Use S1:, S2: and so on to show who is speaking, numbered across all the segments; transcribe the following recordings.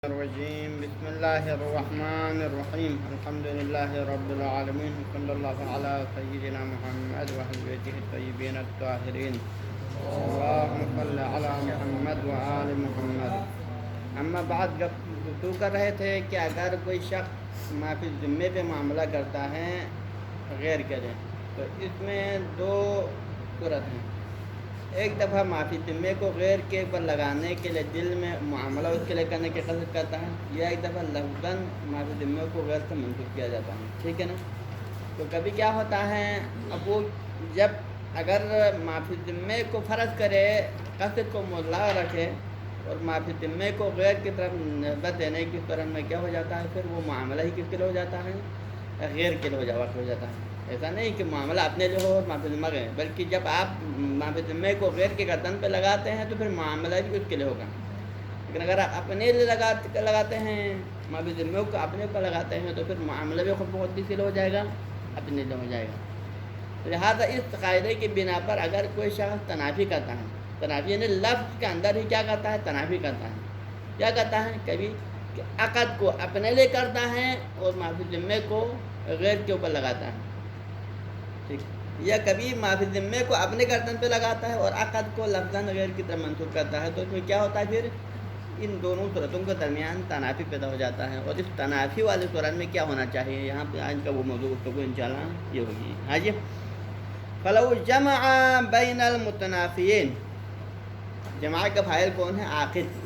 S1: الرجيم بسم الله الرحمن الرحيم الحمد لله رب العالمين صلى الله على سيدنا محمد وأهل بيته الطيبين الطاهرين اللهم صل على محمد وآل محمد اما بعد گفتگو کر رہے تھے کہ اگر کوئی شخص معافی ذمے پہ معاملہ کرتا ہے غیر کرے تو اس میں دو صورت ہیں. ایک دفعہ معافی ذمے کو غیر کے پر لگانے کے لیے دل میں معاملہ اس کے لیے کرنے کی قصد کرتا ہے, یا ایک دفعہ لفظاً معافی ذمے کو غیر سے منسوخ کیا جاتا ہے. ٹھیک ہے نا. تو کبھی کیا ہوتا ہے, اب وہ جب اگر معافی ذمے کو فرض کرے, قصد کو مطلق رکھے اور معافی ذمے کو غیر کی طرف نسبت دینے کی طرف میں کیا ہو جاتا ہے, پھر وہ معاملہ ہی کس کے لیے ہو جاتا ہے, غیر کے لیے وقت ہو جاتا ہے. ایسا نہیں کہ معاملہ اپنے لیے ہو اور معافی ذمہ گئے, بلکہ جب آپ معافی ذمے کو غیر کے گردن پہ لگاتے ہیں تو پھر معاملہ بھی اس کے لیے ہوگا. لیکن اگر آپ اپنے لیے لگاتے ہیں, معافی ذمے کو اپنے اوپر لگاتے ہیں, تو پھر معاملہ بھی خود بخود کس لیے ہو جائے گا, اپنے لیے ہو جائے گا. لہٰذا اس قاعدے کی بنا پر اگر کوئی شخص تنافی کرتا ہے, تنافی یعنی لفظ کے اندر ہی کیا کرتا ہے, تنافی کرتا ہے. کیا کرتا ہے, کبھی کہ عقد کو اپنے لیے کرتا ہے اور معافی ذمے کو غیر کے اوپر لگاتا ہے, یا کبھی معافی ذمے کو اپنے گردن پہ لگاتا ہے اور عقد کو لفظاً غیر کی طرف منسوخ کرتا ہے. تو اس میں کیا ہوتا ہے, پھر ان دونوں صورتوں کے درمیان تنافی پیدا ہو جاتا ہے. اور اس تنافی والی صورت میں کیا ہونا چاہیے, یہاں پہ آج کا وہ موضوع گفتگو انشاءاللہ یہ ہوگی. ہاں جی. فلو جمع بین المتنافیین, جمع کا فاعل کون ہے, عاقد.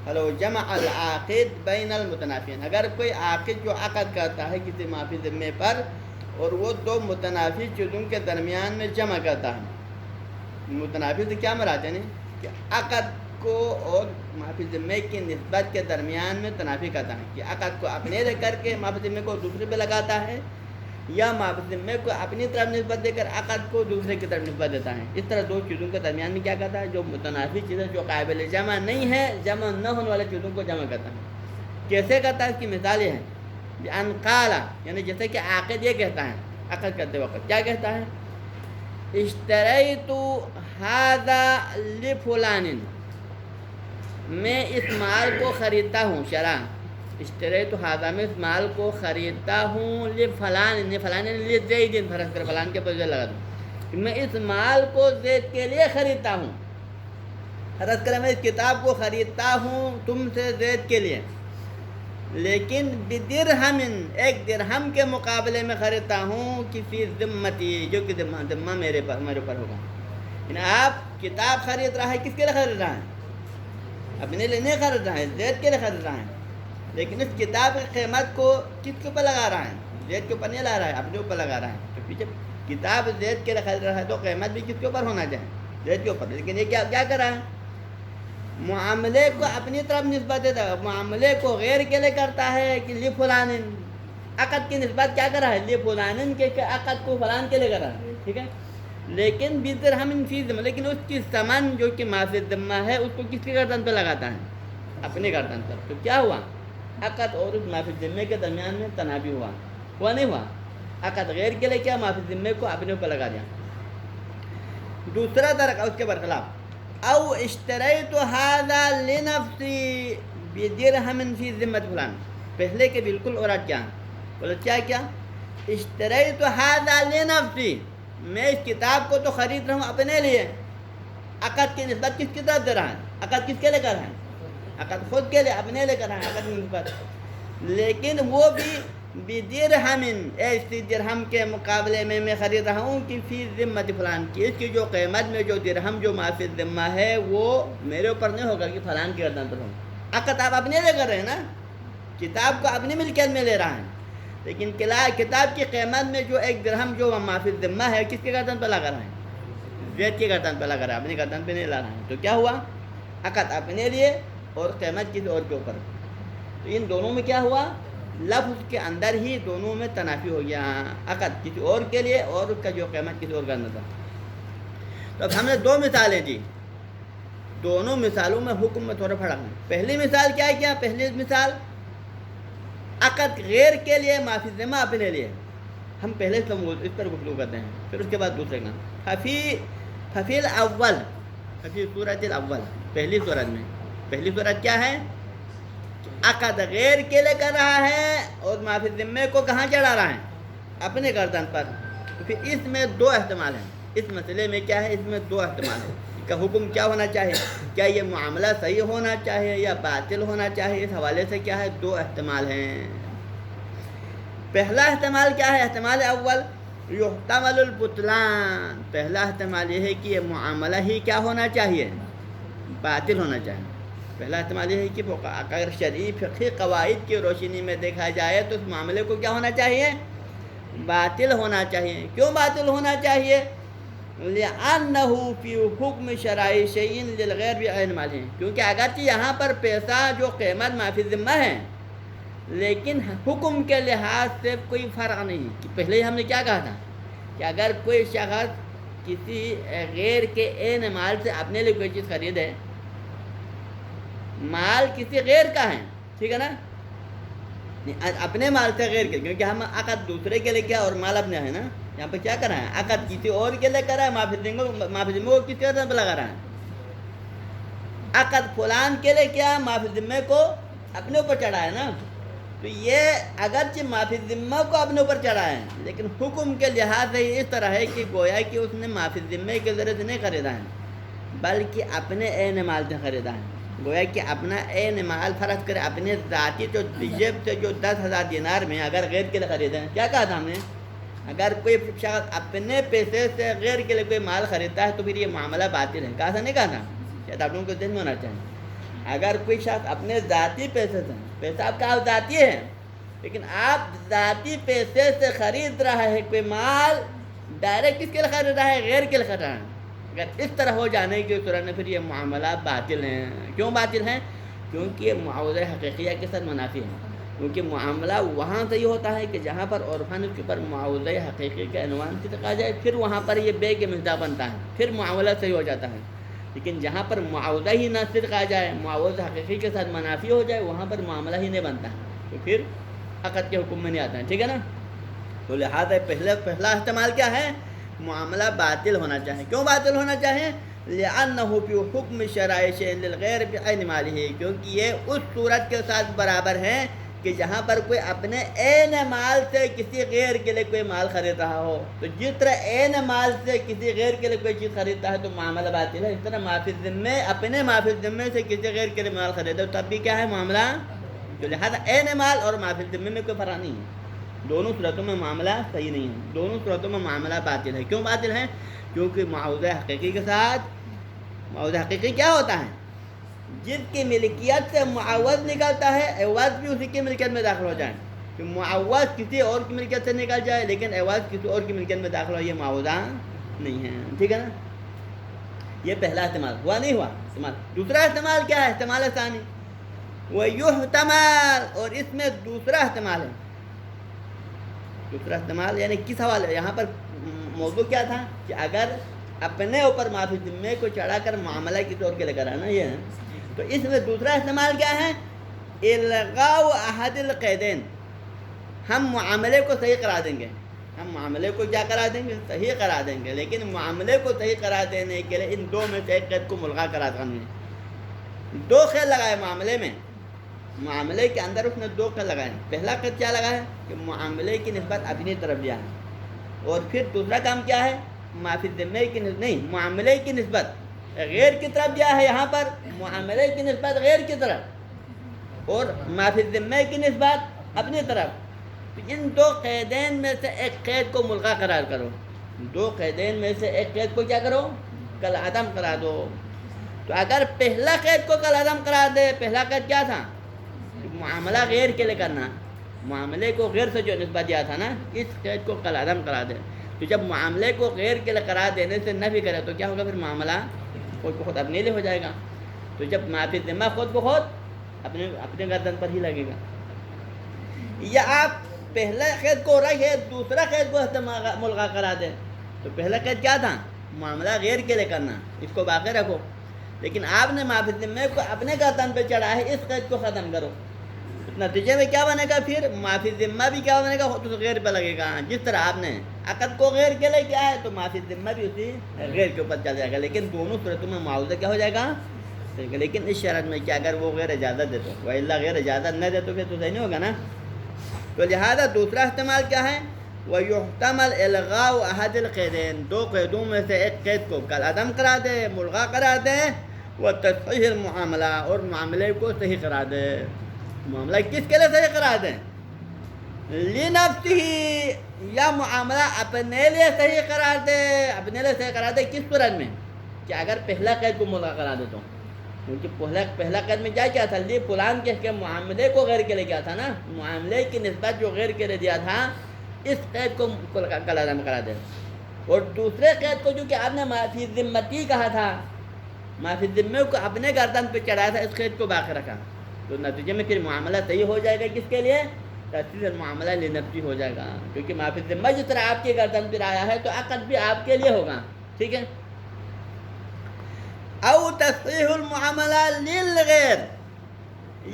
S1: فلو جمع العاقد بین المتنافیین, اگر کوئی عاقد جو عقد کرتا ہے کسی معافی ذمے پر اور وہ دو متنافی چیزوں کے درمیان میں جمع کرتا ہے. متنافی سے کیا مراد ہے, کہ عقد کو اور معافی ذمے کی نسبت کے درمیان میں تنافی کرتا ہے, کہ عقد کو اپنے لے کر کے معافی ذمے کو دوسرے پہ لگاتا ہے, یا معافی ذمے کو اپنی طرف نسبت دے کر عقد کو دوسرے کی طرف نسبت دیتا ہے. اس طرح دو چیزوں کے درمیان میں کیا کرتا ہے, جو متنافی چیزیں جو قابل جمع نہیں ہے, جمع نہ ہونے والے چیزوں کو جمع کرتا ہے. کیسے کرتا ہے, اس کی مثال یہ ہے, ان قال, یعنی جیسے کہ عاقد یہ کہتا ہے عقد کرتے وقت, کیا کہتا ہے, اشتریت ھذا لفلان, میں اس مال کو خریدتا ہوں. شرع, اشتریت ھذا, میں اس مال کو خریدتا ہوں, لفلان, فلان لزید, فرض کر فلان کے پر لگا دوں, میں اس مال کو زید کے لیے خریدتا ہوں. فرض کر میں اس کتاب کو خریدتا ہوں تم سے زید کے لیے, لیکن بدرہم, ایک درہم کے مقابلے میں خریدتا ہوں, کسی ذمتی, جو کہ ذمہ میرے پر ہوگا. یعنی آپ کتاب خرید رہا ہے, کس کے لیے خرید رہا ہے, اپنے لیے نہیں خرید رہا ہے, زید کے لیے خرید رہا ہے. لیکن اس کتاب کی قیمت کو کس کے اوپر لگا رہا ہے, زید کے اوپر نہیں لا رہا ہے, اپنے اوپر لگا رہا ہے. تو پیچھے کتاب زید کے لیے خرید رہا ہے تو قیمت بھی کس کے اوپر ہونا چاہیے, زید کے اوپر. لیکن یہ کیا کر رہا ہے, معاملے کو اپنی طرف نسبت دیتا ہے, معاملے کو غیر کے لیے کرتا ہے, کہ لی فلان, عقد کی نسبت کیا کر رہا ہے, لی فلان کے, عقد کو فلان کے لیے کر رہا ہے. ٹھیک ہے. لیکن بدرہم فی ذمہ, لیکن اس کی ثمن جو کہ معافی ذمہ ہے اس کو کس کی گردن پہ لگاتا ہے, اپنے گردن پر. تو کیا ہوا, عقد اور اس معافی ذمے کے درمیان میں تنافی ہوا نہیں ہوا. عقد غیر کے لیے کیا, معافی ذمے کو اپنے اوپر لگا دیا. دوسرا طریقہ اس کے برخلاف, او اشتریت ھذا لنفسی بدرہم فی ذمۃ فلان, پہلے کے بالکل اور کیا بولے, کیا اشتریت ھذا لنفسی, میں اس کتاب کو تو خرید رہا ہوں اپنے لیے, عقد کی نسبت کس کی طرف دے رہا ہے, عقد کس کے لیے کر رہا ہے, عقد خود کے لیے اپنے لیے کر رہا ہے, عقد کی نسبت. لیکن وہ بھی بدرہم, ایسی درہم کے مقابلے میں خرید رہا ہوں, کہ فی ذمۃ فلان, کی اس کی جو قیمت میں جو درہم جو معافی ذمہ ہے وہ میرے اوپر نہیں ہوگا, کہ فلان کی گردن پر ہو. عقد آپ اپنے لیے کر رہے ہیں نا, کتاب کو اپنی ملکیت میں لے رہا ہے, لیکن کتاب کی قیمت میں جو ایک درہم جو معافی ذمہ ہے کس کے گردن پہ لگا رہا ہے, زید کی گردن پہ لگا رہا ہے, اپنی گردن پہ نہیں لا رہا ہے. تو کیا ہوا, عقد اپنے لیے اور قیمت کسی اور کے اوپر. تو ان دونوں میں کیا ہوا, لفظ کے اندر ہی دونوں میں تنافی ہو گیا, عقد کسی اور کے لیے اور اس کا جو قیمت کسی اور کا نظر. تو اب ہم نے دو مثالیں دی, دونوں مثالوں میں حکم میں تھوڑا فرق ہے. پہلی مثال کیا, پہلی مثال عقد غیر کے لیے, معافی ذمہ اپنے لیے. ہم پہلے اس پر گفتگو کرتے ہیں, پھر اس کے بعد دوسرے کا. ففی الاول, ففی سورۃ الاول, پہلی سورت میں, پہلی سورت کیا ہے, عقد غیر کے لیے کر رہا ہے اور معافی ذمے کو کہاں چڑھا رہا ہے؟ اپنے گردن پر. تو پھر اس میں دو احتمال ہیں. اس مسئلے میں کیا ہے؟ اس میں دو احتمال ہیں کہ حکم کیا ہونا چاہیے. کیا یہ معاملہ صحیح ہونا چاہیے یا باطل ہونا چاہیے؟ اس حوالے سے کیا ہے؟ دو احتمال ہیں. پہلا احتمال کیا ہے؟ احتمال اول یحتمل البطلان. پہلا احتمال یہ ہے کہ یہ معاملہ ہی کیا ہونا چاہیے؟ باطل ہونا چاہیے. پہلا احتمال یہ ہے کہ اگر شرعی فقہی قواعد کی روشنی میں دیکھا جائے تو اس معاملے کو کیا ہونا چاہیے؟ باطل ہونا چاہیے. کیوں باطل ہونا چاہیے؟ لِأَنَّهُ فِي حُکْمِ شَرَائِعِ شَيْءٍ لِلْغَيْرِ بِعَيْنِ مَالِهِ. کیونکہ اگرچہ یہاں پر پیسہ جو قیمت معافی ذمہ ہے لیکن حکم کے لحاظ سے کوئی فرق نہیں. پہلے ہی ہم نے کیا کہا تھا کہ اگر کوئی شخص کسی غیر کے عین مال سے اپنے لیے کوئی چیز خریدے، مال کسی غیر کا ہے، ٹھیک ہے نا، اپنے مال سے غیر کے، کیونکہ ہم عقد دوسرے کے لیے کیا اور مال اپنے ہے نا. یہاں پہ کیا کرا ہے؟ عقد کسی اور کے لیے کرا ہے، معافی ذمے کو کسی اور پہ لگا رہا ہے. عقد فلان کے لیے کیا، معافی ذمے کو اپنے اوپر چڑھا ہے نا. تو یہ اگرچہ معافی ذمہ کو اپنے اوپر چڑھا ہے لیکن حکم کے لحاظ سے اس طرح ہے کہ گویا کہ اس نے معافی ذمے کے ذریعے سے نہیں خریدا ہے بلکہ اپنے عین مال سے خریدا ہے. گویا کہ اپنا عین مال فرض کرے اپنے ذاتی جو جیب سے جو 10,000 دینار میں اگر غیر کے لیے خریدے ہیں. کیا کہا تھا ہم نے؟ اگر کوئی شخص اپنے پیسے سے غیر کے لیے کوئی مال خریدتا ہے تو پھر یہ معاملہ باطل ہے. کہا تھا نہیں کہا تھا؟ شاید آپ لوگوں کو ذہن میں ہونا چاہیے. اگر کوئی شخص اپنے ذاتی پیسے سے، پیسہ آپ کا ذاتی ہے لیکن آپ ذاتی پیسے سے خرید رہا ہے کوئی مال، ڈائریکٹ کس کے لیے خرید رہا ہے؟ غیر کے لیے خرید رہا ہے. اگر اس طرح ہو جانے کی صورت میں پھر یہ معاملہ باطل ہیں. کیوں باطل ہیں؟ کیونکہ یہ معاوضہ حقیقیہ کے ساتھ منافی ہے. کیونکہ معاملہ وہاں صحیح ہوتا ہے کہ جہاں پر عرفاً اس کے اوپر معاوضہ حقیقی کے عنوان سے کہا جائے، پھر وہاں پر یہ بے کے مصداق بنتا ہے، پھر معاملہ صحیح ہو جاتا ہے. لیکن جہاں پر معاوضہ ہی نہ صدق آ جائے، معاوضہ حقیقی کے ساتھ منافی ہو جائے، وہاں پر معاملہ ہی نہیں بنتا ہے، تو پھر عقد کے حکم میں نہیں آتا ہے. ٹھیک ہے نا. تو لہٰذا پہلا احتمال کیا ہے؟ معاملہ باطل ہونا چاہیے. کیوں باطل ہونا چاہیے؟ لِأَنَّهُ فِي حُکْمِ شَرَائِعِ شَيْءٍ لِلْغَيْرِ بِعَيْنِ مَالِهِ. کیونکہ یہ اس صورت کے ساتھ برابر ہے کہ جہاں پر کوئی اپنے عین مال سے کسی غیر کے لیے کوئی مال خرید رہا ہو. تو جس طرح عین مال سے کسی غیر کے لیے کوئی چیز خریدتا ہے تو معاملہ باطل ہے، اس طرح معافی ذمے اپنے معافی ذمے سے کسی غیر کے لیے مال خریدا تب بھی کیا ہے؟ معاملہ. تو لہٰذا عین مال اور معافی ذمے میں کوئی فرق نہیں ہے. دونوں صورتوں میں معاملہ صحیح نہیں ہے، دونوں صورتوں میں معاملہ باطل ہے. کیوں باطل ہے؟ کیونکہ معاوضہ حقیقی کے ساتھ، معاوضہ حقیقی کیا ہوتا ہے؟ جس کی ملکیت سے معاوض نکلتا ہے عوض بھی اسی کی ملکیت میں داخل ہو جائے. کہ معاوض کسی اور کی ملکیت سے نکل جائے لیکن عوض کسی اور کی ملکیت میں داخل ہو، یہ معاوضہ نہیں ہے. ٹھیک ہے نا. یہ پہلا احتمال ہوا. نہیں ہوا احتمال. دوسرا احتمال کیا ہے؟ احتمال ثانی وَيُحْتَمَل. اور اس میں دوسرا احتمال ہے. دوسرا احتمال یعنی کس حوالے؟ یہاں پر موضوع کیا تھا کہ اگر اپنے اوپر معافی ذمے کو چڑھا کر معاملہ کسی اور کے لے کر آنا، یہ ہے. تو اس میں دوسرا احتمال کیا ہے؟ الغاء احد القیدین. ہم معاملے کو صحیح کرا دیں گے. ہم معاملے کو کیا کرا دیں گے؟ صحیح کرا دیں گے. لیکن معاملے کو صحیح کرا دینے کے لیے ان دو میں سے ایک قید کو ملغا کرا دیں گے. دو قید لگائے معاملے میں، معاملے کے اندر اس نے دو قید لگائے. پہلا قید کیا لگا ہے کہ معاملے کی نسبت اپنی طرف لیا ہے. اور پھر دوسرا کام کیا ہے؟ معافی ذمے کی نسبت نہیں، معاملے کی نسبت غیر کی طرف دیا ہے. یہاں پر معاملے کی نسبت غیر کی طرف اور معافی ذمے کی نسبت اپنی طرف. ان دو قیدین میں سے ایک قید کو ملغا قرار کرو. دو قیدین میں سے ایک قید کو کیا کرو؟ کل عدم کرا دو. تو اگر پہلا قید کو کل عدم قرار دے، پہلا قید کیا تھا؟ معاملہ غیر کے لیے کرنا. معاملے کو غیر سے جو نسبت دیا تھا نا، اس قید کو کل عدم کرا دے. تو جب معاملے کو غیر کے لیے قرار دینے سے نفی کرے تو کیا ہوگا؟ پھر معاملہ خود بخود اپنے لیے ہو جائے گا. تو جب معافی ذمہ خود بخود اپنے گردن پر ہی لگے گا. یا آپ پہلا قید کو رکھے، دوسرا قید کو ملغا کرا دیں. تو پہلا قید کیا تھا؟ معاملہ غیر کے لیے کرنا، اس کو باقی رکھو. لیکن آپ نے معافی ذمہ کو اپنے گردن پہ چڑھا ہے، اس قید کو ختم کرو. نتیجے میں کیا بنے گا؟ پھر معافی ذمہ بھی کیا بنے گا؟ تو غیر پہ لگے گا. جس طرح آپ نے عقد کو غیر کے لیے کیا ہے تو معافی ذمہ بھی اسی غیر کے اوپر چل جائے گا. لیکن دونوں صورتوں میں معاوضہ کیا ہو جائے گا؟ طریقے. لیکن اس شرط میں کہ اگر وہ غیر اجازت دے تو، وَإِلَّا غیر اجازت نہ دے تو پھر تو صحیح نہیں ہوگا نا. تو لہذا دوسرا احتمال کیا ہے؟ وَيُحْتَمَلْ إِلْغَاءُ أَحَدِ الْقَيْدَيْنِ، دو قیدوں میں سے ایک قید کو کالعدم قرار دے، ملغا قرار دے، وَتَصْحِيحِ الْمُعَامَلَہ، اور معاملے کو صحیح قرار دے. معاملہ کس کے لیے صحیح قرار دیں؟ لِنَفْسِهِ، یا معاملہ اپنے لیے صحیح قرار دے. اپنے لیے صحیح قرار دے کس صورت میں؟ کہ اگر پہلا قید کو ملغا قرار دے تو، کیونکہ پہلا قید میں کیا تھا؟ لی فلان کہہ کے معاملے کو غیر کے لیے کیا تھا نا، معاملے کی نسبت جو غیر کے لیے دیا تھا اس قید کو کالعدم قرار دے. اور دوسرے قید کو جو کہ آپ نے ما فی ذمتی کہا تھا، ما فی ذمہ کو اپنے گردن پہ چڑھایا تھا، اس قید کو باقی رکھا. تو نتیجے میں پھر معاملہ صحیح ہو جائے گا. کس کے لیے؟ تصحیح المعاملہ لنفسی ہو جائے گا، کیونکہ ما فی ذمہ جس طرح آپ کے گردن پر آیا ہے تو عقد بھی آپ کے لیے ہوگا. ٹھیک ہے. او تصحیح المعاملہ للغیر،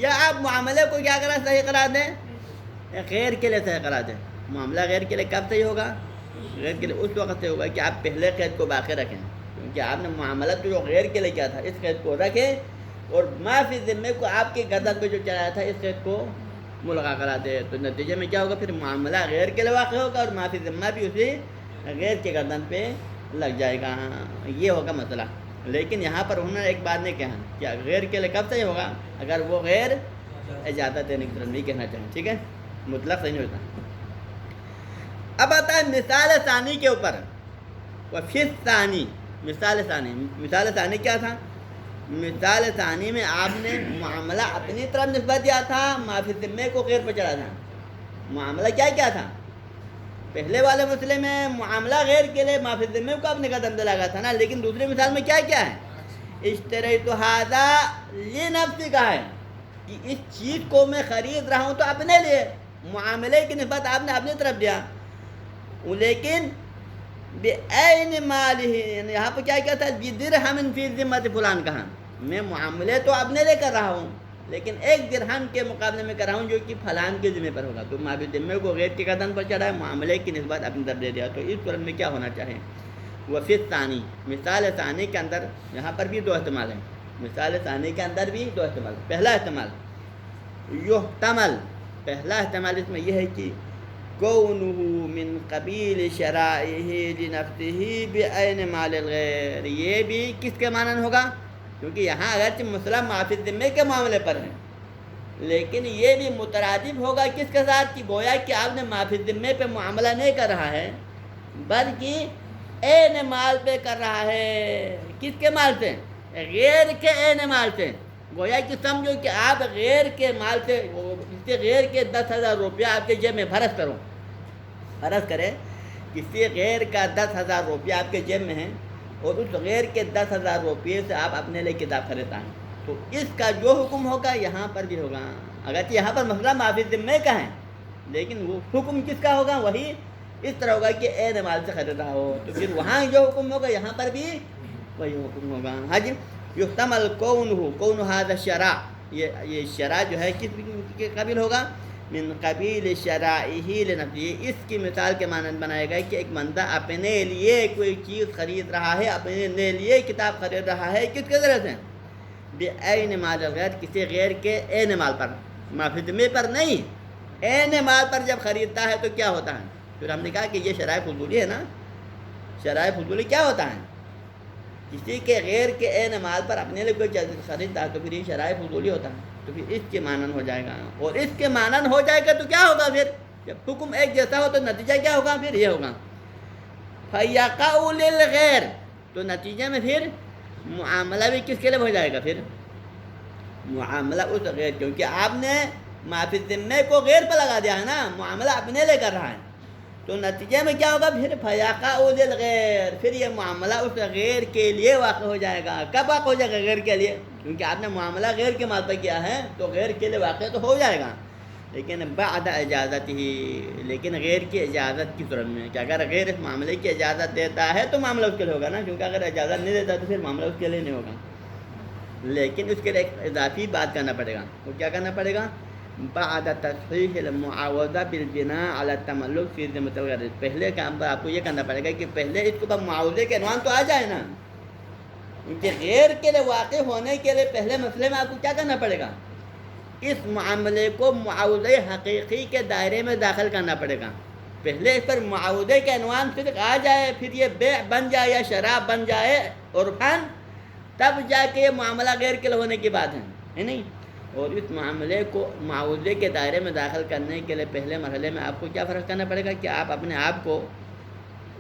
S1: یا آپ معاملے کو کیا کریں؟ صحیح قرار دیں، غیر کے لیے صحیح قرار دیں. معاملہ غیر کے لیے کب صحیح ہوگا؟ غیر کے لیے اس وقت صحیح ہوگا کہ آپ پہلے قید کو باقی رکھیں، کیونکہ آپ نے معاملہ تو جو غیر کے لیے کیا تھا اس قید کو رکھیں، اور ما فی ذمہ کو آپ کے گردن پہ جو چڑھایا تھا اس قید کو ملغا کرا دے. تو نتیجے میں کیا ہوگا؟ پھر معاملہ غیر کے لیے واقع ہوگا اور ما فی ذمہ بھی اسی غیر کے گردن پہ لگ جائے گا. یہ ہوگا مسئلہ. لیکن یہاں پر انہوں نے ایک بات نہیں کہا کہ غیر کے لیے کب صحیح ہوگا؟ اگر وہ غیر اجازت دینے کی طرف نہیں کہنا چاہیں. ٹھیک ہے، مطلق صحیح نہیں ہوتا. اب آتا ہے مثال ثانی کے اوپر. وفی الثانی، مثال ثانی کیا تھا؟ مثال ثانی میں آپ نے معاملہ اپنی طرف نسبت دیا تھا، ما فی ذمہ کو غیر پہ چڑھا تھا. معاملہ کیا تھا؟ پہلے والے مسئلے میں معاملہ غیر کے لیے ما فی ذمہ کو آپ نے قدم دلایا تھا نا. لیکن دوسری مثال میں کیا ہے؟ اشتریت ھذا لنفسی کا ہے کہ اس چیز کو میں خرید رہا ہوں تو اپنے لیے. معاملے کی نسبت آپ نے اپنی طرف دیا، لیکن بعین مالہ، یہاں پہ کیا تھا؟ بدرہم فی ذمۃ فلان کہا. میں معاملے تو اپنے لیے کر رہا ہوں لیکن ایک درہم کے مقابلے میں کر رہا ہوں جو کہ فلان کے ذمہ پر ہوگا. تو ما فی ذمہ کو غیر کے قدم پر چڑھا ہے، معاملے کی نسبت اپنی طرف دے دیا. تو اس صورت میں کیا ہونا چاہیے؟ وفی الثانی، مثال ثانی کے اندر یہاں پر بھی دو احتمال ہیں. مثال ثانی کے اندر بھی دو احتمال. پہلا احتمال یحتمل، پہلا احتمال اس میں یہ ہے کہ کونہ من قبیل شرائعہ لنفسہ بعین مال الغیر. یہ بھی کس کے مانند ہوگا؟ کیونکہ یہاں اگرچہ مسئلہ ما فی ذمہ کے معاملے پر ہے، لیکن یہ بھی مترادف ہوگا کس کے ساتھ؟ کہ گویا کہ آپ نے ما فی ذمہ پہ معاملہ نہیں کر رہا ہے بلکہ عین مال پہ کر رہا ہے. کس کے مال سے؟ غیر کے عین مال سے. گویا کہ سمجھو کہ آپ غیر کے مال سے، کسی غیر کے 10,000 روپیہ آپ کے جیب میں فرض کرو، فرض کرے کسی غیر کا 10,000 روپیہ آپ کے جیب میں ہے اور اس غیر کے 10,000 روپیے سے آپ اپنے لیے کتاب خریدتا ہیں، تو اس کا جو حکم ہوگا یہاں پر بھی ہوگا. اگرچہ یہاں پر مسئلہ ما فی ذمہ کا ہے لیکن وہ حکم کس کا ہوگا؟ وہی اس طرح ہوگا کہ عین مال سے خرید رہا ہو، تو پھر وہاں جو حکم ہوگا یہاں پر بھی وہی حکم ہوگا. ہاں جی. یحتمل کون ھذا الشرع، یہ شرع جو ہے کس کے قابل ہوگا؟ من قبیل شرائعہ لنفسہ. اس کی مثال کے مانند بنائے گا کہ ایک بندہ اپنے لیے کوئی چیز خرید رہا ہے، اپنے لیے کتاب خرید رہا ہے. کس کے ذریعے سے؟ بعین مال الغیر، کسی غیر کے عین مال پر، ما فی ذمہ پر نہیں، عین مال پر جب خریدتا ہے تو کیا ہوتا ہے؟ پھر ہم نے کہا کہ یہ شرائع فضولی ہے نا. شرائع فضولی کیا ہوتا ہے؟ کسی کے غیر کے عین مال پر اپنے لیے کوئی چیز خریدتا ہے تو پھر یہ شرائع فضولی ہوتا ہے. تو پھر اس کے مانند ہو جائے گا، اور اس کے مانند ہو جائے گا تو کیا ہوگا؟ پھر جب حکم ایک جیسا ہو تو نتیجہ کیا ہوگا؟ پھر یہ ہوگا فَيَقَعُ لِلْغَيْرِ. تو نتیجے میں پھر معاملہ بھی کس کے لیے ہو جائے گا؟ پھر معاملہ اس غیر، کیونکہ آپ نے ما فی ذمہ کو غیر پہ لگا دیا ہے نا، معاملہ اپنے لیے کر رہا ہے. تو نتیجے میں کیا ہوگا؟ پھر فَيَقَعُ لِلْغَيْرِ، پھر یہ معاملہ اس غیر کے لیے واقع ہو جائے گا. کب واقع ہو جائے گا غیر کے لیے؟ کیونکہ آپ نے معاملہ غیر کے مال پر کیا ہے تو غیر کے لیے واقع تو ہو جائے گا، لیکن بعد اجازت ہی، لیکن غیر کی اجازت کی صورت میں، کہ اگر غیر اس معاملے کی اجازت دیتا ہے تو معاملہ اس کے لیے ہوگا نا، کیونکہ اگر اجازت نہیں دیتا تو پھر معاملہ اس کے لیے نہیں ہوگا. لیکن اس کے لیے ایک اضافی بات کرنا پڑے گا. وہ کیا کرنا پڑے گا؟ بعد تصحیح المعاوضہ بالبناء علی التملک فی ذمۃ الغیر. پہلے کام پر آپ کو یہ کرنا پڑے گا کہ پہلے اس کو معاوضے کے عنوان تو آ جائے نا، کہ غیر کے لیے واقع ہونے کے لیے پہلے مسئلے میں آپ کو کیا کرنا پڑے گا؟ اس معاملے کو معاوضہ حقیقی کے دائرے میں داخل کرنا پڑے گا. پہلے اس پر معاوضے کے عنوان صدق آ جائے، پھر یہ بیع بن جائے یا شراب بن جائے عرفاً، تب جا کے یہ معاملہ غیر کے لیے ہونے کی بات ہے نہیں. اور اس معاملے کو معاوضے کے دائرے میں داخل کرنے کے لیے پہلے مرحلے میں آپ کو کیا فرض کرنا پڑے گا کہ آپ اپنے آپ کو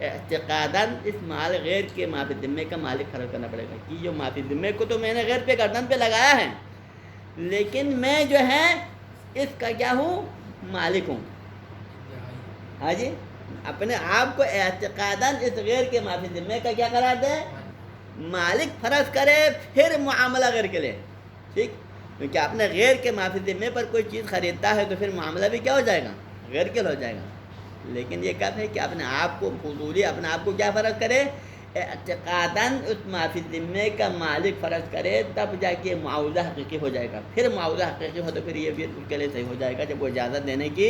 S1: اعتقاداً اس مال غیر کے معافی ذمے کا مالک فرض کرنا پڑے گا کہ جو معافی ذمے کو تو میں نے غیر پہ گردن پہ لگایا ہے، لیکن میں جو ہے اس کا کیا ہوں؟ مالک ہوں. ہاں جی، اپنے آپ کو اعتقاداً اس غیر کے معافی ذمے کا کیا قرار دے؟ مالک فرض کرے، پھر معاملہ غیر کے لیے. ٹھیک، کیونکہ آپ نے غیر کے معافی ذمے پر کوئی چیز خریدتا ہے تو پھر معاملہ بھی کیا ہو جائے گا؟ غیر کے لیے ہو جائے گا. لیکن یہ کب ہے کہ اپنے آپ کو فضولی اپنے آپ کو کیا فرض کرے؟ اعتقاداً اس معافی ذمے کا مالک فرض کرے، تب جا کے معاوضہ حقیقی ہو جائے گا. پھر معاوضہ حقیقی ہو تو پھر یہ بھی اس کے لیے صحیح ہو جائے گا جب وہ اجازت دینے کی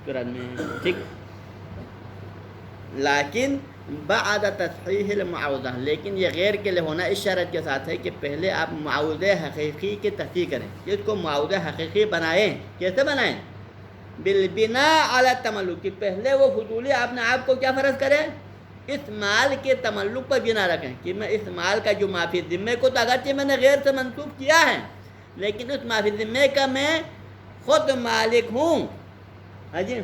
S1: صورت میں. ٹھیک، لیکن بعد تصحیح المعاوضہ، لیکن یہ غیر کے لیے ہونا اس شرط کے ساتھ ہے کہ پہلے آپ معاوضہ حقیقی کی تصحیح کریں، اس کو معاوضہ حقیقی بنائیں. کیسے بنائیں؟ بالبناء علی التملک، کہ پہلے وہ فضولی آپ نے آپ کو کیا فرض کرے؟ اس مال کے تملک پر بنا رکھیں کہ میں اس مال کا جو معافی ذمے کو تو اگرچہ میں نے غیر سے منسوخ کیا ہے، لیکن اس معافی ذمے کا میں خود مالک ہوں. ہاں جی،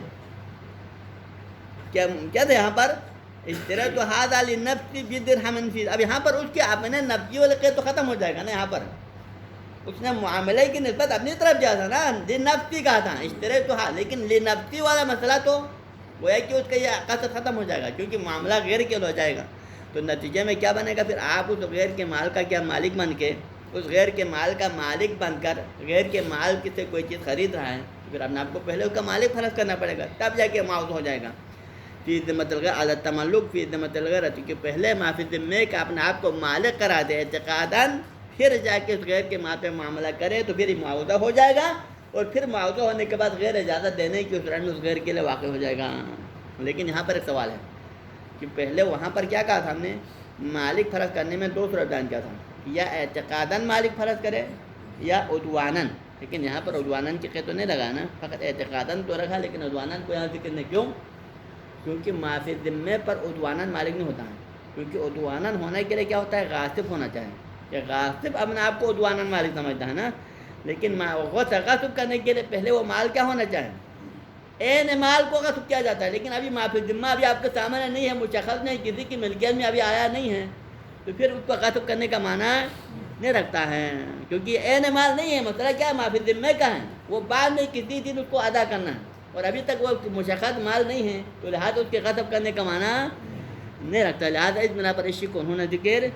S1: کیا تھا یہاں پر؟ اشتریت ھذا لنفسی بدرہم فی، اب یہاں پر اس کے اپنے نفسی والے قید تو ختم ہو جائے گا نا. یہاں پر اس نے معاملے کی نسبت اپنی طرف جا تھا نا، لنفسی کہا تھا اشتریت ھذا، لیکن لنفسی والا مسئلہ تو وہ ہے کہ اس کا یہ قصد ختم ہو جائے گا کیونکہ معاملہ غیر کے ہو جائے گا. تو نتیجے میں کیا بنے گا؟ پھر آپ اس غیر کے مال کا کیا مالک بن کے، اس غیر کے مال کا مالک بن کر غیر کے مال سے کوئی چیز خرید رہا ہے، پھر اپنے آپ کو پہلے اس کا مالک فرض کرنا پڑے گا، تب جا کے معاوضہ ہو جائے گا. فی ذمۃ الغیر علی التملک فی ذمۃ الغیر، کہ پہلے معافی ذمے کا اپنے آپ کو مالک کرا دے اعتقاداً، پھر جا کے اس غیر کے مال پہ معاملہ کرے تو پھر یہ معاوضہ ہو جائے گا. اور پھر معاوضہ ہونے کے بعد غیر اجازت دینے کی اس غیر کے لیے واقع ہو جائے گا. لیکن یہاں پر ایک سوال ہے کہ پہلے وہاں پر کیا کہا تھا ہم نے؟ مالک فرض کرنے میں دو صورت بیان کیا تھا، یا اعتقاداً مالک فرض کرے یا عدواناً. لیکن یہاں پر عدواناً کی قید تو نہیں لگا نا، فقط اعتقاداً تو رکھا، لیکن عدواناً کو یہاں ذکر نہیں. کیوں؟ کیونکہ معافی ذمے پر عدواناً مالک نہیں ہوتا ہے. کیونکہ عدواناً ہونے کے لیے کیا ہوتا ہے؟ غاصب ہونا چاہیے، کہ غاصب اپنے آپ کو عدواناً مالک سمجھتا ہے نا. لیکن غصب کرنے کے لیے پہلے وہ مال کیا ہونا چاہیے؟ عین مال کو غصب کیا جاتا ہے. لیکن ابھی معافی ذمہ ابھی آپ کے سامنے نہیں ہے، مشخص نہیں، کسی کی ملکیت میں ابھی آیا نہیں ہے، تو پھر اس کو غصب کرنے کا معنی نہیں رکھتا ہے، کیونکہ عین مال نہیں ہے. مسئلہ کیا ہے؟ معافی ذمے کا ہے، وہ بعد میں کسی دن اس کو ادا کرنا ہے، اور ابھی تک وہ مشخص مال نہیں ہے، تو لہٰذا اس کے غصب کرنے کا معنی نہیں رکھتا. لہٰذا اس بنا پر اسی کو انہوں نے ذکر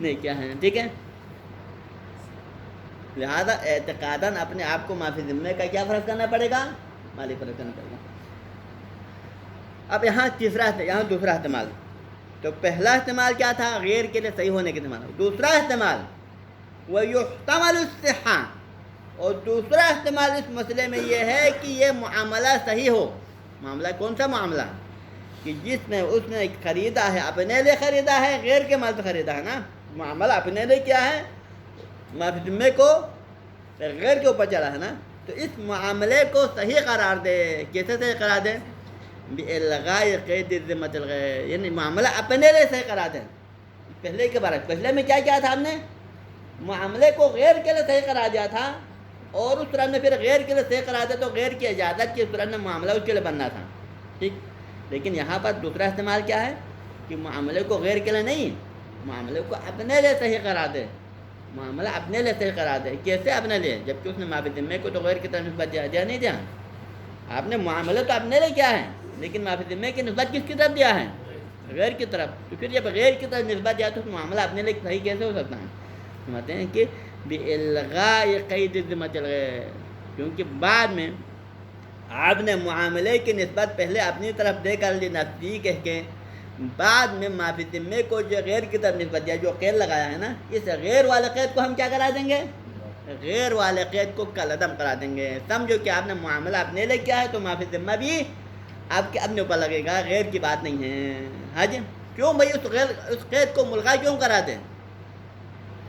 S1: نہیں کیا ہے. ٹھیک ہے، لہٰذا اعتقاداً اپنے آپ کو معافی ذمے کا کیا فرض کرنا پڑے گا؟ مالک فرض کرنا پڑے گا. اب یہاں دوسرا احتمال. تو پہلا احتمال کیا تھا؟ غیر کے لیے صحیح ہونے کے احتمال. دوسرا احتمال وَيُحْتَمَلُ الصِّحَّةُ، اور دوسرا احتمال اس مسئلے میں یہ ہے کہ یہ معاملہ صحیح ہو. معاملہ کون سا معاملہ؟ کہ جس نے اس نے خریدا ہے، اپنے لیے خریدا ہے، غیر کے مال سے خریدا ہے نا. معاملہ اپنے لیے کیا ہے؟ معافی ذمے کو غیر کے اوپر چلا ہے نا. تو اس معاملے کو صحیح قرار دے. کیسے صحیح قرار دے؟ بِإِلْغَاءِ قَيْدِ ذِمَّةِ الْغَيْرِ، یعنی معاملہ اپنے لیے صحیح قرار دے. پہلے کے بارے پہلے میں کیا کیا تھا ہم نے؟ معاملے کو غیر کے لیے صحیح قرار دیا تھا، اور اس طرح نے پھر غیر کے لیے صحیح قرار دیا تو غیر کی اجازت کی اس طرح نے معاملہ اس کے لیے بننا تھا. ٹھیک، لیکن یہاں پر دوسرا استعمال کیا ہے کہ معاملے کو غیر کے لیے نہیں، معاملے کو اپنے لیے صحیح قرار دے. معاملہ اپنے لیے صحیح قرار دے. کیسے اپنے لیے؟ جبکہ اس نے معافی ذمے کو تو غیر کی طرف نسبت دیا نہیں دیا. آپ نے معاملہ تو اپنے لیے کیا ہے، لیکن معافی ذمے کی نسبت کس کی طرف دیا ہے؟ غیر کی طرف. تو پھر جب غیر کی طرف نسبت دیا تو معاملہ اپنے لیے صحیح کیسے ہو سکتا ہے؟ سمجھتے ہیں کہ بِإِلْغَاءِ قَيْدِ ذِمَّةِ الْغَيْرِ، کیونکہ بعد میں آپ نے معاملے کی نسبت پہلے اپنی طرف دے کر لی نزدیک کہہ کے، بعد میں معافی ذمے کو جو غیر کی طرف نسبت دیا، جو قید لگایا ہے نا، اس غیر والے قید کو ہم کیا کرا دیں گے؟ غیر والے قید کو کالعدم کرا دیں گے. سمجھو کہ آپ نے معاملہ اپنے لیے کیا ہے تو معافی ذمہ بھی آپ کے اپنے اوپر لگے گا، غیر کی بات نہیں ہے. ہاں جی، کیوں بھائی اس قید کو ملغا کیوں کرا دیں؟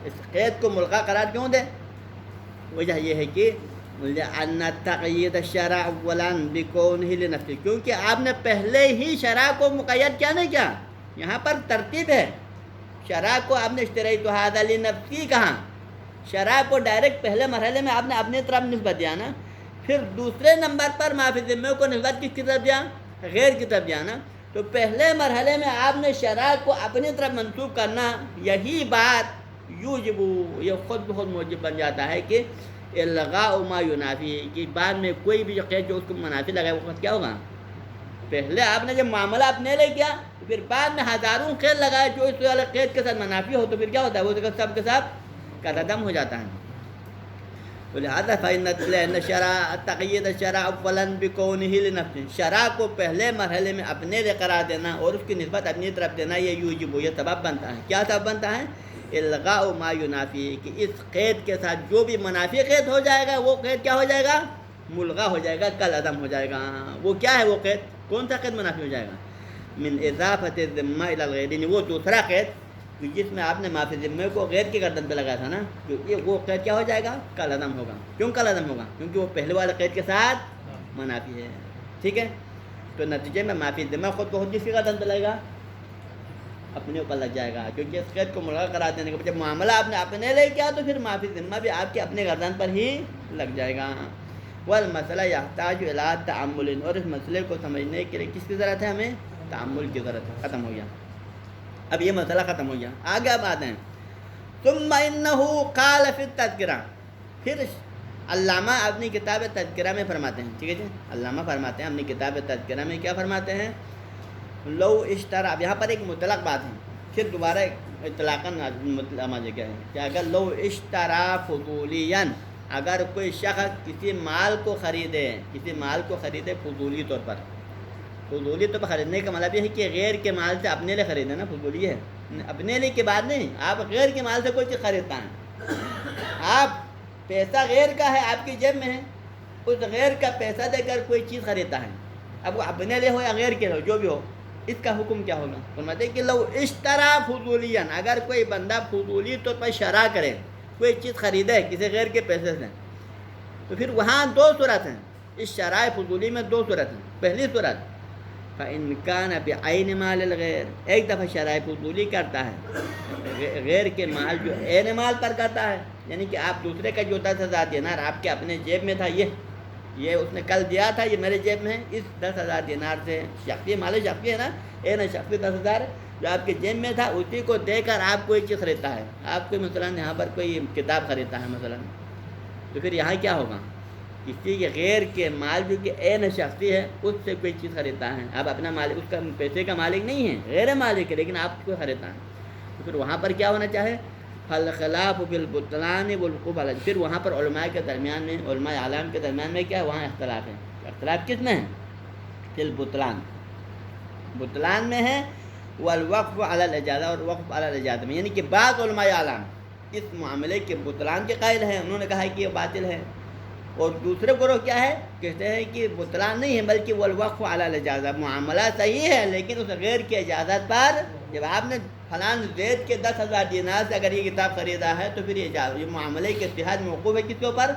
S1: اس قید کو ملغا قرار کیوں دے؟ وجہ یہ ہے کہ لأن تقیید الشرع اولا بکونہ لنفسہ، کیونکہ آپ نے پہلے ہی شرع کو مقید کیا نہیں کیا. یہاں پر ترتیب ہے، شرع کو آپ نے اشتریت ھذا لنفسی کہا، شرع کو ڈائریکٹ پہلے مرحلے میں آپ نے اپنی طرف نسبت دیا نا، پھر دوسرے نمبر پر ما فی ذمہ کو نسبت کس کی طرف دیا؟ غیر کی طرف دیا نا. تو پہلے مرحلے میں آپ نے شرع کو اپنی طرف منسوب کرنا، یہی بات یوجب، یہ خود بخود موجب بن جاتا ہے کہ الغاء ما ینافی، کہ بعد میں کوئی بھی جو قید جو اس کو منافی لگائے وہ کیا ہوگا؟ پہلے آپ نے جب معاملہ اپنے لے کیا، پھر بعد میں ہزاروں قید لگائے جو اس والے قید کے ساتھ منافی ہو، تو پھر کیا ہوتا ہے؟ وہ سب کے ساتھ قدم ہو جاتا ہے. لہذا فإن الشرع تقیید الشرع اولا بکونہ لنفسہ، شرع کو پہلے مرحلے میں اپنے لئے قرار دینا اور اس کی نسبت اپنی طرف دینا، یہ یوجب، یہ سبب بنتا ہے. کیا سبب بنتا ہے؟ الغاء ما ینافی، کہ اس قید کے ساتھ جو بھی منافی قید ہو جائے گا وہ قید کیا ہو جائے گا؟ ملغا ہو جائے گا، کل عدم ہو جائے گا. وہ کیا ہے وہ قید؟ کون سا قید منافی ہو جائے گا؟ من اضافت الذمہ الی الغیر، وہ دوسرا قید جس میں آپ نے ما فی ذمہ کو غیر کی گردن پہ لگایا تھا نا، وہ قید کیا ہو جائے گا؟ کل عدم ہوگا. کیوں کل عدم ہوگا؟ کیونکہ وہ پہلے والے قید کے ساتھ منافی ہے. ٹھیک ہے، تو نتیجے میں ما فی ذمہ خود بہت جس کی گردن پہ لگے گا اپنے اوپر لگ جائے گا، کیونکہ اس قید کو ملغا قرار دینے کے بعد جب معاملہ آپ نے اپنے لے کیا تو پھر ما فی ذمہ بھی آپ کے اپنے گردن پر ہی لگ جائے گا. والمسئلہ یحتاج الی تعمل، اور اس مسئلے کو سمجھنے کے لیے کس کی ضرورت ہے؟ ہمیں تعمل کی ضرورت ہے. ختم ہو گیا، اب یہ مسئلہ ختم ہو گیا. آگے اب آتے ہیں. ثم انہ قال فی التذکرہ، پھر علامہ اپنی کتاب تذکرہ میں فرماتے ہیں. ٹھیک ہے جی، علامہ فرماتے ہیں اپنی کتاب تذکرہ میں، کیا فرماتے ہیں؟ لو اشترا، اب یہاں پر ایک مطلق بات ہے، پھر دوبارہ اطلاقاً مطلق کیا ہے کہ اگر لو اشترا فضولیاً، اگر کوئی شخص کسی مال کو خریدے، کسی مال کو خریدے فضولی طور پر، فضولی طور پر خریدنے کا مطلب یہ ہے کہ غیر کے مال سے اپنے لیے خریدنا نا، فضولی ہے، اپنے لیے کے بعد نہیں. آپ غیر کے مال سے کوئی چیز خریدتا ہے، آپ پیسہ غیر کا ہے آپ کی جیب میں ہے، اس غیر کا پیسہ دے کر کوئی چیز خریدتا ہے، اب وہ اپنے لیے ہو یا غیر کے ہو جو بھی ہو، اس کا حکم کیا ہوگا؟ فرماتے ہیں کہ لو اشترا فضولیاً، اگر کوئی بندہ فضولی طور پر شرع کرے، کوئی چیز خریدے کسی غیر کے پیسے سے، تو پھر وہاں دو صورت ہیں. اس شرع فضولی میں دو صورت ہیں. پہلی صورت فإن كان بعین مال الغیر، ایک دفعہ شرع فضولی کرتا ہے غیر کے مال جو عین مال پر کرتا ہے، یعنی کہ آپ دوسرے کا جو 10,000 دینار آپ کے اپنے جیب میں تھا، یہ اس نے کل دیا تھا، یہ میرے جیب میں ہے، اس 10,000 دینار سے شخصی مال شخصی ہے نا، عین شخصی 10,000 جو آپ کے جیب میں تھا اسی کو دے کر آپ کوئی چیز خریدتا ہے. آپ کوئی مثلاً یہاں پر کوئی کتاب خریدتا ہے مثلاً، تو پھر یہاں کیا ہوگا؟ کسی کے غیر کے مال جو کہ عین شخصی ہے اس سے کوئی چیز خریدتا ہے، آپ اپنا مالک، اس کا پیسے کا مالک نہیں ہے، غیر مالک ہے لیکن آپ کو خریدتا ہے، تو پھر وہاں پر کیا ہونا چاہے؟ فالخلاف بالبطلان والوقوف علی، پھر وہاں پر علماء کے درمیان میں، علماء عالم کے درمیان میں کیا ہے؟ وہاں اختلاف ہے. اختلاف کس میں ہے؟ فی البطلان، بطلان میں ہے، والوقف علی الاجازہ، اور وقف علی الاجازہ میں، یعنی کہ بعض علماء عالم اس معاملے کے بطلان کے قائل ہیں، انہوں نے کہا ہے کہ یہ باطل ہے، اور دوسرے گروہ کیا ہے؟ کہتے ہیں کہ بطلان نہیں ہے بلکہ والوقف علی الاجازہ، معاملہ صحیح ہے لیکن اس غیر کی اجازت پر، جب آپ نے فلان زید کے 10,000 دینار سے اگر یہ کتاب خریدا ہے تو پھر یہ معاملے کے اتحاد موقوف ہے کس کے اوپر؟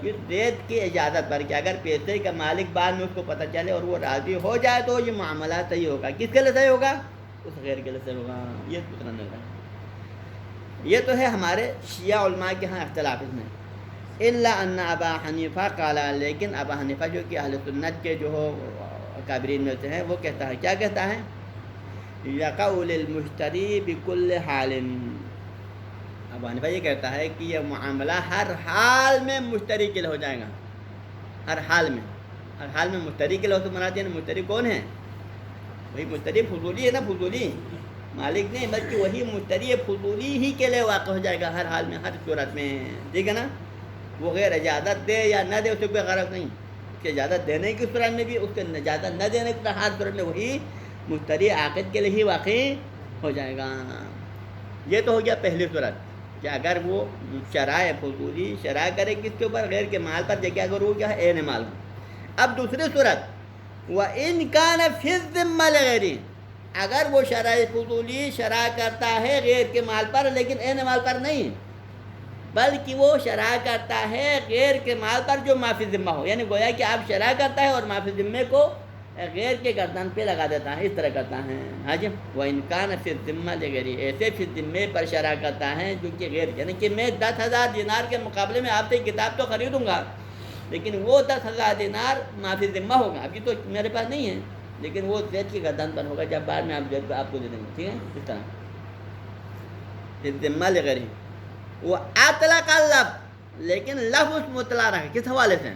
S1: اس زید کی اجازت پر، کہ اگر پیسے کا مالک بعد میں اس کو پتہ چلے اور وہ راضی ہو جائے تو یہ معاملہ صحیح ہوگا. کس کے لیے صحیح ہوگا؟ اس غیر کے لیے صحیح ہوگا. یہ پتہ نہیں ہوگا. یہ تو ہے ہمارے شیعہ علماء کے ہاں اختلاف اس میں. الا ان ابا حنیفہ قال، لیکن ابا حنیفہ جو کہ اہل سنت کے جو ہو کابرین میں سے ہیں، وہ کہتا ہے، کیا کہتا ہے؟ یقع للمشتری بکل حال، ابو حنیفہ یہ کہتا ہے کہ یہ معاملہ ہر حال میں مشتری کے لیے ہو جائے گا. ہر حال میں، ہر حال میں مشتری کے لیے تو مراد ہے. مشتری کون ہے؟ وہی مشتری فضولی ہے نا، فضولی مالک نہیں بلکہ وہی مشتری فضولی ہی کے لیے واقع ہو جائے گا ہر حال میں، ہر صورت میں. ٹھیک ہے نا، وہ غیر اجازت دے یا نہ دے اس سے کوئی غرض نہیں. اس کی اجازت دینے کی صورت میں بھی، اس کے اجازت نہ دینے کی ہر صورت میں وہی مشتری عاقد کے لیے ہی واقع ہو جائے گا. یہ تو ہو گیا پہلی صورت کہ اگر وہ شرع فضولی شرع کرے کس کے اوپر؟ غیر کے مال پر، جگہ اگر وہ کیا ہے؟ عین مال. اب دوسری صورت وَإِنْ كَانَ فِي الذِّمَّةِ لِغَيْرِهِ، اگر وہ شرع فضولی شرع کرتا ہے غیر کے مال پر لیکن عین مال پر نہیں،
S2: بلکہ وہ شرح کرتا ہے غیر کے مال پر جو معافی ذمہ ہو، یعنی گویا کہ آپ شرح کرتا ہے اور معافی ذمے کو غیر کے گردن پہ لگا دیتا ہے، اس طرح کرتا ہے۔ ہاں جی، وہ انکان فی الذمہ لغیری، ایسے فی ذمے پر شرح کرتا ہے جو کہ غیر، یعنی کہ میں 10,000 دینار کے مقابلے میں آپ سے کتاب تو خریدوں گا، لیکن وہ 10,000 دینار معافی ذمہ ہوگا، ابھی تو میرے پاس نہیں ہے، لیکن وہ زید کی گردن پر ہوگا جب بعد میں آپ زید کو آپ کو دے دیں گے، ٹھیک ہے، اس طرح فی الذمہ لغیری۔ وہ اطلق اللفظ، لیکن لفظ مطلع رکھا، کس حوالے سے؟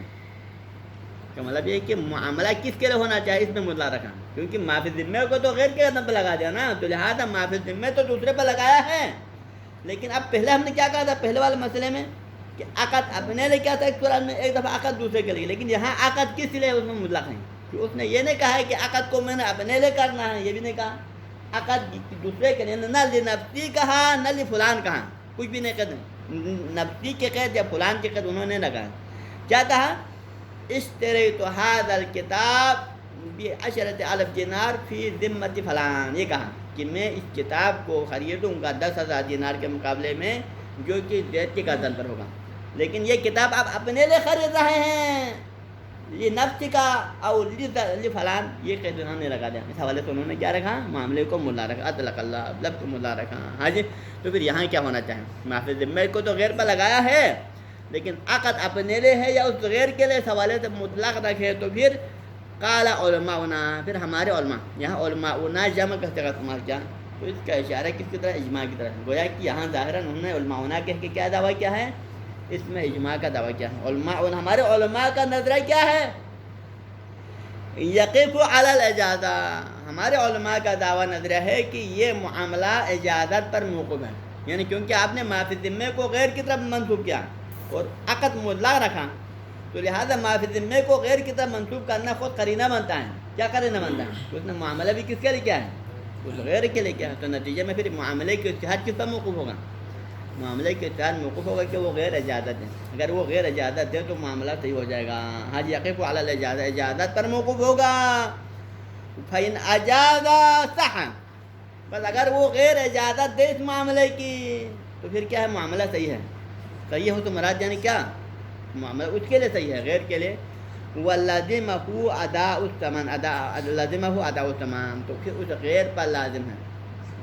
S2: کا مطلب یہ کہ معاملہ کس کے لیے ہونا چاہیے، اس میں مطلع رکھا، کیونکہ معافی ذمے کو تو غیر کے قدم پہ لگا دیا نا، تو لہٰذا معافی ذمے تو دوسرے پہ لگایا ہے، لیکن اب پہلے ہم نے کیا کہا تھا پہلے والے مسئلے میں کہ عقد اپنے لیے کیا تھا، ایک قرآن میں ایک دفعہ عقد دوسرے کے لیے، لیکن یہاں عقد کس لیے اس میں مطلق ہے، کہ اس نے یہ نہیں کہا ہے کہ عقد کو میں نے اپنے لیے کرنا ہے، یہ بھی نہیں کہا، عقد دوسرے کے لیے، نہ لنفسی کہا نہ لفلان کہا، کچھ بھی نہیں کہتے، نفسی کے قید یا فلان کے قید انہوں نے نہ کہا، کیا کہا، اشتریت هذا الکتاب ب10,000 دینار فی ذمۃ فلان، یہ کہا کہ میں اس کتاب کو خریدوں گا 10,000 دینار کے مقابلے میں جو کہ زید کے گردن پر ہوگا، لیکن یہ کتاب آپ اپنے لیے خرید رہے ہیں، یہ نفس کا اور فلان یہ قید انہوں نے لگا دیا، اس حوالے سے انہوں نے کیا رکھا، معاملے کو ملا رکھا، اطلق اللہ لفظ کو ملا رکھا۔ ہاں جی، تو پھر یہاں کیا ہونا چاہیے، معافی ذمے کو تو غیر پر لگایا ہے، لیکن عقد اپنے لیے ہے یا اس غیر کے لیے، اس حوالے سے مطلق رکھے، تو پھر قال علماؤنا، پھر ہمارے علماء، یہاں علماؤنا جمع کا صیغہ استعمال کیا، تو اس کا اشارہ کس کی طرح، اجماع کی طرح، گویا کہ یہاں ظاہراً انہوں نے علماؤنا کہہ کے کیا دعویٰ کیا ہے، اس میں اجماع کا دعویٰ کیا ہے۔ علماء، ہمارے علماء کا نظریہ کیا ہے، یقف علی الاجازہ، ہمارے علماء کا دعویٰ نظریہ ہے کہ یہ معاملہ اجازت پر موقوف ہے، یعنی کیونکہ آپ نے معافی ذمے کو غیر کی طرف منسوب کیا اور عقد مطلق رکھا، تو لہٰذا معافی ذمے کو غیر کی طرف منسوب کرنا خود قرینہ بنتا ہے، کیا قرینہ بنتا ہے، اس نے معاملہ بھی کس کے لیے کیا ہے، اس غیر کے لیے کیا ہے، تو نتیجے میں پھر معاملے کی اتحاد کس پر موقوف ہوگا، معاملے کے اتحاد موقوف ہوگا کہ وہ غیر اجازت ہے، اگر وہ غیر اجازت ہے تو معاملہ صحیح ہو جائے گا، ہاں جی، یقف علی الاجازہ، اجازت پر موقوف ہوگا، فإن اجاز صح، بس اگر وہ غیر اجازت دے اس معاملے کی تو پھر کیا ہے، معاملہ صحیح ہے، صحیح ہو تو مراد یعنی کیا، معاملہ اس کے لیے صحیح ہے، غیر کے لیے، وَلَزِمَهُ أَدَاءُ الثَّمَنِ، لَزِمَهُ أَدَاءُ الثَّمَنِ، تو پھر اس غیر پر لازم ہے،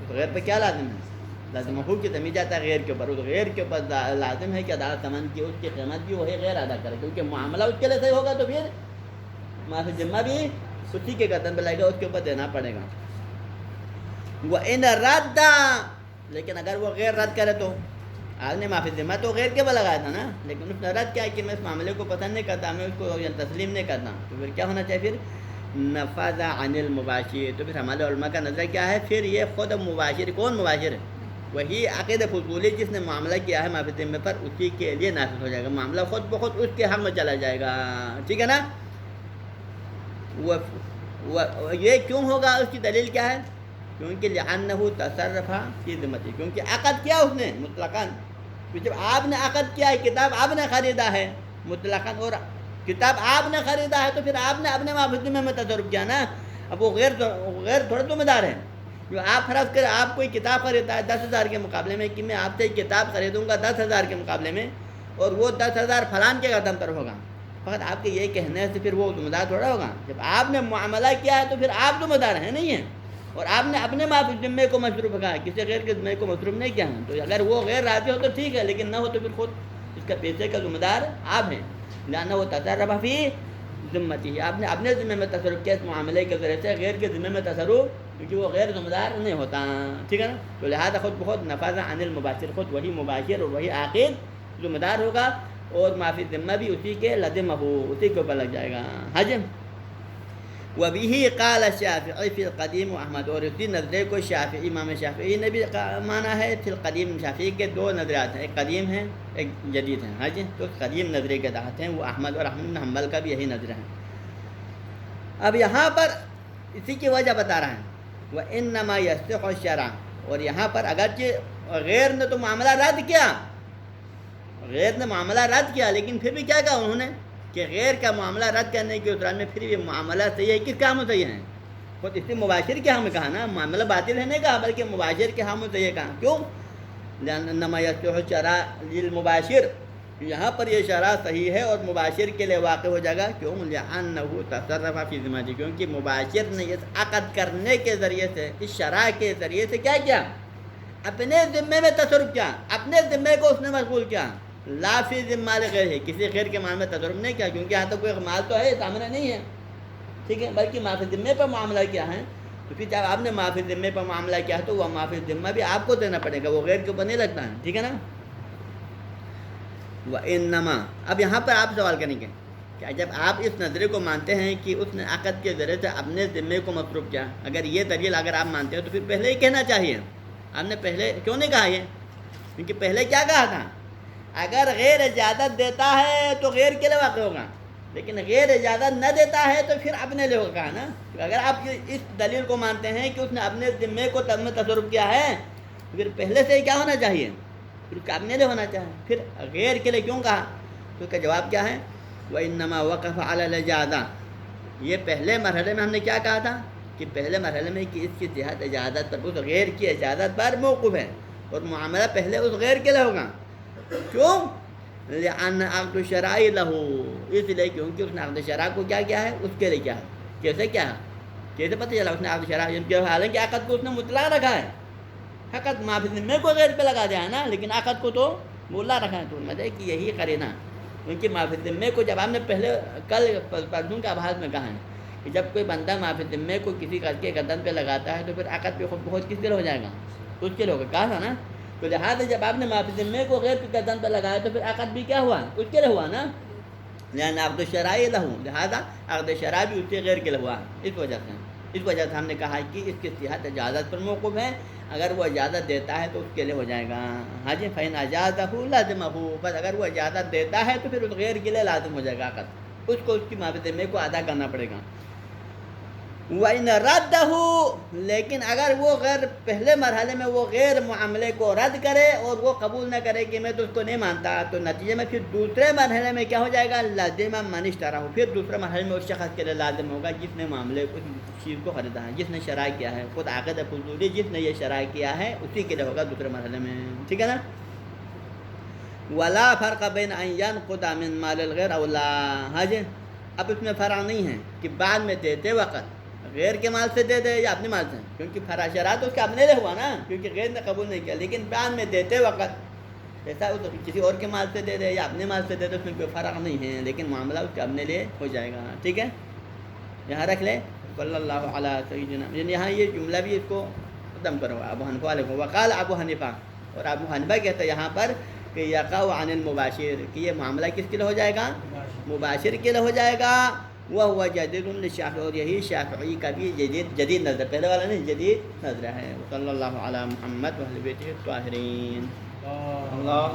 S2: اس غیر پر کیا لازم ہے، لازمہ کی تمیز جاتا ہے غیر کے اوپر، اس غیر کے اوپر لازم ہے کہ ادا ثمن کی، اس کی قیمت بھی وہی غیر ادا کرے، کیونکہ معاملہ اس کے لیے صحیح ہوگا تو پھر معافی ذمہ بھی اسی کے گردن پہ لگے گا، اس کے اوپر دینا پڑے گا۔ وَإِنَ رَدَّ، لیکن اگر وہ غیر رد کرے تو، آپ نے معافی ذمہ تو غیر کے اوپر لگایا تھا نا، لیکن اس نے رد کیا کہ میں اس معاملے کو پسند نہیں کرتا، میں اس کو تسلیم نہیں کرتا، تو پھر کیا ہونا چاہیے، پھر نفذ عن المباشر، تو پھر ہمارے علماء کا نظریہ کیا ہے، پھر یہ خود مباشر، کون مباشر ہے، وہی عقید فضولی جس نے معاملہ کیا ہے معافی ذمہ پر، اسی کے لیے نافذ ہو جائے گا، معاملہ خود بخود اس کے حق میں چلا جائے گا، ٹھیک ہے نا۔ یہ کیوں ہوگا، اس کی دلیل کیا ہے، کیونکہ لأنہ تصرف فی ذمتی، کیونکہ عقد کیا اس نے مطلقاً، جب آپ نے عقد کیا ہے، کتاب آپ نے خریدا ہے مطلقاً، اور کتاب آپ نے خریدا ہے تو پھر آپ نے اپنے معافی ذمہ میں تصرف کیا نا، اب وہ غیر تھوڑا ذمہ دار ہے، جو آپ فرض کریں آپ کوئی کتاب خریدتا ہے 10,000 کے مقابلے میں، کہ میں آپ سے کتاب خریدوں گا 10,000 کے مقابلے میں، اور وہ 10,000 فلان کے قدم پر ہوگا، فقط آپ کے یہ کہنے سے پھر وہ ذمہ دار تھوڑا ہوگا، جب آپ نے معاملہ کیا ہے تو پھر آپ ذمہ دار ہیں نہیں ہیں، اور آپ نے اپنے معافی ذمے کو مصروف کہا ہے، کسی غیر کے ذمے کو مصروف نہیں کیا ہے، تو اگر وہ غیر راضی ہو تو ٹھیک ہے، لیکن نہ ہو تو پھر خود اس کا پیسے کا ذمہ دار آپ ہیں، لانا وہ تصرف فی ذمتی، آپ نے اپنے ذمے میں تصرف کیا اس معاملے کے ذریعے سے، غیر کے ذمے میں تصرف، کیونکہ وہ غیر ذمہ دار نہیں ہوتا، ٹھیک ہے نا، تو لہٰذا خود بخود نفذ عن المباشر، خود وہی مباشر اور وہی عاقد ذمہ دار ہوگا، اور معافی ذمہ بھی اسی کے لازم ہو، اسی کے اوپر لگ جائے گا، حجم۔ وبه قال الشافعی فی القدیم و احمد، اور اسی نظریے کو شافعی، امام شافعی نے بھی مانا ہے، فی القدیم، شافعی کے دو نظریات ہیں، ایک قدیم ہے ایک جدید ہے، ہاں جی، تو قدیم نظریے کے تحت ہیں وہ احمد، اور احمد بن حنبل کا بھی یہی نظریہ ہے۔ اب یہاں پر اسی کی وجہ بتا رہا ہے، وَإِنَّمَا يَصِحُ الشَّرْعُ، اور یہاں پر اگرچہ غیر نے تو معاملہ رد کیا، غیر نے معاملہ رد کیا، لیکن پھر بھی کیا کہا انہوں نے کہ غیر کا معاملہ رد کرنے کے دوران میں پھر بھی معاملہ صحیح ہے، کس کام میں صحیح ہے، خود اس سے مباشر کے ہم نے کہا نا، معاملہ باطل ہے نہیں کہا، بلکہ مباشر کے ہم نے صحیح کہا، کیوں، انما یصلح شرع للمباشر، یہاں پر یہ شرع صحیح ہے اور مباشر کے لیے واقع ہو جائے گا. کیوں؟ لأنه تصرف فی ذمتی، کیونکہ مباشر نے اس عقد کرنے کے ذریعے سے، اس شرع کے ذریعے سے کیا کیا؟ اپنے ذمے میں تصرف کیا، اپنے ذمے کو اس نے مشغول کیا. لا فی ذمہ غیر ہے، کسی غیر کے مال میں تصرف نہیں کیا، کیونکہ یہاں تو کوئی مال تو ہے سامنے نہیں ہے، ٹھیک ہے، بلکہ معافی ذمے پر معاملہ کیا ہے. تو پھر جب آپ نے معافی ذمے پر معاملہ کیا ہے تو وہ معافی ذمہ بھی آپ کو دینا پڑے گا، وہ غیر کے اوپر نہیں لگتا ہے، ٹھیک ہے نا. وَإِنَّمَا، اب یہاں پر آپ سوال کریں گے کہ جب آپ اس نظریے کو مانتے ہیں کہ اس نے عقد کے ذریعے سے اپنے ذمے کو مصروف کیا، اگر یہ دلیل اگر آپ مانتے ہو تو پھر پہلے ہی کہنا چاہیے. آپ نے پہلے کیوں نہیں کہا یہ؟ کیونکہ پہلے کیا کہا تھا؟ اگر غیر اجازت دیتا ہے تو غیر کے لیے واقع ہوگا، لیکن غیر اجازت نہ دیتا ہے تو پھر اپنے لیے ہوگا نا. اگر آپ اس دلیل کو مانتے ہیں کہ اس نے اپنے ذمے کو تب میں تصرف کیا ہے تو پھر پہلے سے ہی کیا ہونا چاہیے؟ پھر اپنے لیے ہونا چاہیے. پھر غیر کے لیے کیوں کہا؟ تو اس کا جواب کیا ہے؟ وَإِنَّمَا وَقَفَ عَلَى الْإِجَازَةِ، یہ پہلے مرحلے میں ہم نے کیا کہا تھا کہ پہلے مرحلے میں کہ اس کی صحت اجازت پر، اس غیر کی اجازت پر موقوف ہے اور معاملہ پہلے اس غیر کے لیے ہوگا. کیوں؟ لأن عقد الشرع لہ، اس لیے کیونکہ اس نے عقد شرع کو کیا کیا ہے، اس کے لیے کیا ہے. کیسے کیا ہے؟ کیسے پتہ چلا اس نے عقد شرع، حالانکہ عقد کو اس نے مطلق رکھا ہے، عقد معافی ذمے کو غیر پہ لگا دیا ہے نا، لیکن عقد کو تو مطلق رکھا ہے. تو مطلب کہ یہی قرینہ، کیونکہ معافی ذمے کو جب آپ نے پہلے کل پرسوں کے آبھاس میں کہا ہے کہ جب کوئی بندہ معافی ذمے کو کسی کر کے گردن پہ لگاتا ہے تو پھر عقد پہ خود بہت کس کے لیے ہو جائے گا، اس کے لیے ہوگا، کہا تھا نا. تو لہٰذا جب آپ نے معافی ذمے کو غیر کی گردن پہ لگایا تو پھر عقد بھی کیا ہوا، اس کے لیے ہوا نا. یعنی عقد الشرع لہ، لہٰذا عقد شرع بھی اس سے غیر کے لیے ہوا. اس وجہ سے ہم نے کہا کہ اس کی صحت اجازت پر موقوف ہے، اگر وہ اجازت دیتا ہے تو اس کے لیے ہو جائے گا. ہاں جی، فَإِنْ أَجَازَهُ لَازِمَهُ، بس اگر وہ اجازت دیتا ہے تو پھر اس غیر کے لیے لازم ہو جائے گا عقد، اس کو اس کی معافی ذمے کو ادا کرنا پڑے گا. وَإِنْ رَدَّهُ، لیکن اگر وہ غیر پہلے مرحلے میں وہ غیر معاملے کو رد کرے اور وہ قبول نہ کرے کہ میں تو اس کو نہیں مانتا، تو نتیجے میں پھر دوسرے مرحلے میں کیا ہو جائے گا، لازم من اشتراه، پھر دوسرے مرحلے میں اس شخص کے لیے لازم ہوگا جس نے معاملے کو، اس چیز کو خریدا ہے، جس نے شرع کیا ہے، خود عقد فضولی جس نے یہ شرع کیا ہے اسی کے لیے ہوگا دوسرے مرحلے میں، ٹھیک ہے نا. وَلَا فَرْقَ بَيْنَ أَنْ يَنْقُضَ مِنْ مَالِ الْغَيْرِ أَوْ لَا، ہاں جی، اب اس میں فرق نہیں ہے کہ بعد میں دیتے وقت غیر کے مال سے دے دے یا اپنے مال سے، کیونکہ فرا شرع تو اس کے اپنے لیے ہوا نا، کیونکہ غیر نے قبول نہیں کیا، لیکن بعد میں دیتے وقت ایسا ہو تو کسی اور کے مال سے دے دے یا اپنے مال سے دے دے، اس میں کوئی فرق نہیں ہے، لیکن معاملہ اس کے اپنے لیے ہو جائے گا. ٹھیک ہے، یہاں رکھ لیں. صلی اللہ علیہ سیدنا، یعنی یہاں یہ جملہ بھی اس کو ختم کرو. ابو حنیفہ علیہ وقال ابو حنیفہ، اور ابو حنیفہ کہتا ہے یہاں پر کہ یقع عن المباشر، کہ یہ معاملہ کس کے لیے ہو جائے گا، مباشر کے لیے ہو جائے گا. وہ جدید للشافعی، اور یہی شافعی کا بھی جدید نظر، پہلے والا نہیں، جدید نظر ہے. صلی اللہ علی محمد و اہل بیتہ الطاہرین. اللہ